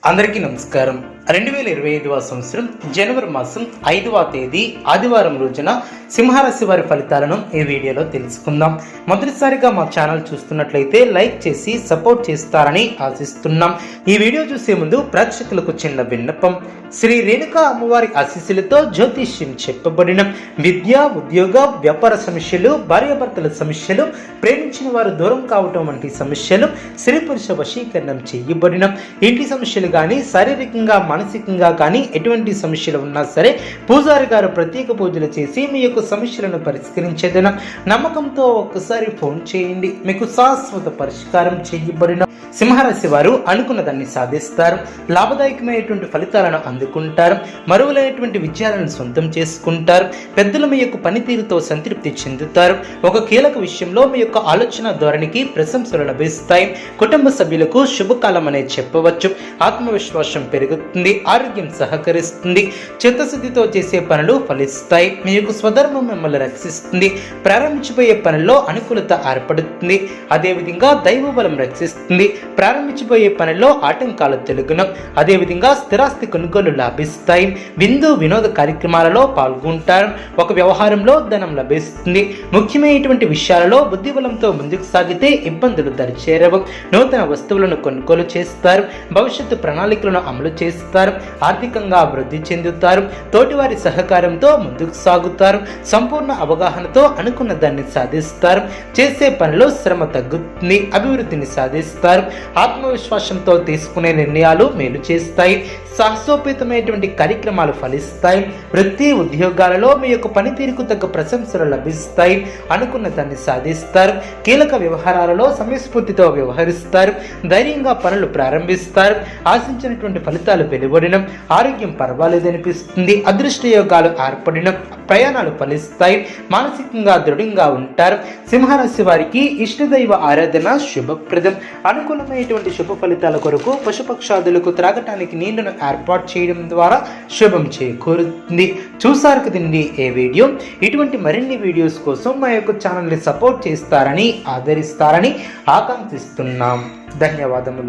అందరికీ నమస్కారం. 2025వ సంవత్సరం జనవరి మాసం 5వ తేదీ ఆదివారం రోజున సింహరాశి వారి ఫలితాలను ఈ వీడియోలో తెలుసుకుందాం. మొదటిసారిగా మా ఛానల్ చూస్తున్నట్లయితే లైక్ చేసి సపోర్ట్ చేస్తారని ఆశిస్తున్నాం. ఈ వీడియో చూసే ముందు ప్రేక్షకులకు చిన్న విన్నపం. శ్రీ రేణుకా అమ్మవారి ఆశీస్సులతో జ్యోతిష్యం చెప్పబడిన విద్య, ఉద్యోగ, వ్యాపార సమస్యలు, భార్యాభర్తల సమస్యలు, ప్రేమించిన వారు దూరం కావటం వంటి సమస్యలు, స్త్రీ పురుష వశీకరణం చేయబడిన ఇంటి సమస్యలు కానీ, శారీరకంగా మానసికంగా కానీ ఎటువంటి సమస్యలు ఉన్నా సరే పూజారి గారు ప్రత్యేక పూజలు చేసి మీ యొక్క సమస్యలను పరిష్కరించేదన నమ్మకంతో ఒక్కసారి ఫోన్ చేయండి. మీకు శాశ్వత పరిష్కారం చేయబడిన సింహరాశి వారు అనుకున్న దాన్ని సాధిస్తారు. లాభదాయకమైనటువంటి ఫలితాలను అందుకుంటారు. మరువలైనటువంటి విజయాలను సొంతం చేసుకుంటారు. పెద్దలు మీ యొక్క పనితీరుతో సంతృప్తి చెందుతారు. ఒక కీలక విషయంలో మీ యొక్క ఆలోచన ధోరణికి ప్రశంసలు లభిస్తాయి. కుటుంబ సభ్యులకు శుభకాలం అనే చెప్పవచ్చు. ఆత్మవిశ్వాసం పెరుగుతుంది. ఆరోగ్యం సహకరిస్తుంది. చిత్తశుద్ధితో చేసే పనులు ఫలిస్తాయి. మీ యొక్క స్వధర్మం మిమ్మల్ని రక్షిస్తుంది. ప్రారంభించబోయే పనుల్లో అనుకూలత ఏర్పడుతుంది. అదేవిధంగా దైవ బలం రక్షిస్తుంది. ప్రారంభించబోయే పనుల్లో ఆటంకాలు తొలగును. అదేవిధంగా స్థిరాస్తి కొనుగోలు లాభిస్తాయి. విందు వినోద కార్యక్రమాలలో పాల్గొంటారు. ఒక వ్యవహారంలో ధనం లభిస్తుంది. ముఖ్యమైనటువంటి విషయాలలో బుద్ధి బలంతో ముందుకు సాగితే ఇబ్బందులు దరిచేరవు. నూతన వస్తువులను కొనుగోలు చేస్తారు. భవిష్యత్తు ప్రణాళికలను అమలు చేస్తారు. ఆర్థికంగా అభివృద్ధి చెందుతారు. తోటివారి సహకారంతో ముందుకు సాగుతారు. సంపూర్ణ అవగాహనతో అనుకున్న దాన్ని సాధిస్తారు. చేసే పనిలో శ్రమ తగ్గుతుంది. అభివృద్ధిని సాధిస్తారు. ఆత్మవిశ్వాసంతో తీసుకునే నిర్ణయాలు మేలు చేస్తాయి. సాహసోపేతమైనటువంటి కార్యక్రమాలు ఫలిస్తాయి. వృత్తి ఉద్యోగాలలో మీ యొక్క పనితీరుకు తగ్గ ప్రశంసలు లభిస్తాయి. అనుకున్న దాన్ని సాధిస్తారు. కీలక వ్యవహారాలలో సమయస్ఫూర్తితో వ్యవహరిస్తారు. ధైర్యంగా పనులు ప్రారంభిస్తారు. ఆశించినటువంటి ఫలితాలు వెలువడిన ఆరోగ్యం పర్వాలేదనిపిస్తుంది. అదృష్ట యోగాలు ఏర్పడిన ప్రయాణాలు ఫలిస్తాయి. మానసికంగా దృఢంగా ఉంటారు. సింహరాశి వారికి ఇష్టదైవ ఆరాధన శుభప్రదం. అనుకూలమైనటువంటి శుభ ఫలితాల కొరకు పశుపక్షాదులకు త్రాగటానికి నీళ్లను ఏర్పాటు చేయడం ద్వారా శుభం చేకూరుతుంది. చూసారు కదండి ఏ వీడియో. ఇటువంటి మరిన్ని వీడియోస్ కోసం మా యొక్క ఛానల్ని సపోర్ట్ చేస్తారని ఆదరిస్తారని ఆకాంక్షిస్తున్నాం. ధన్యవాదములు.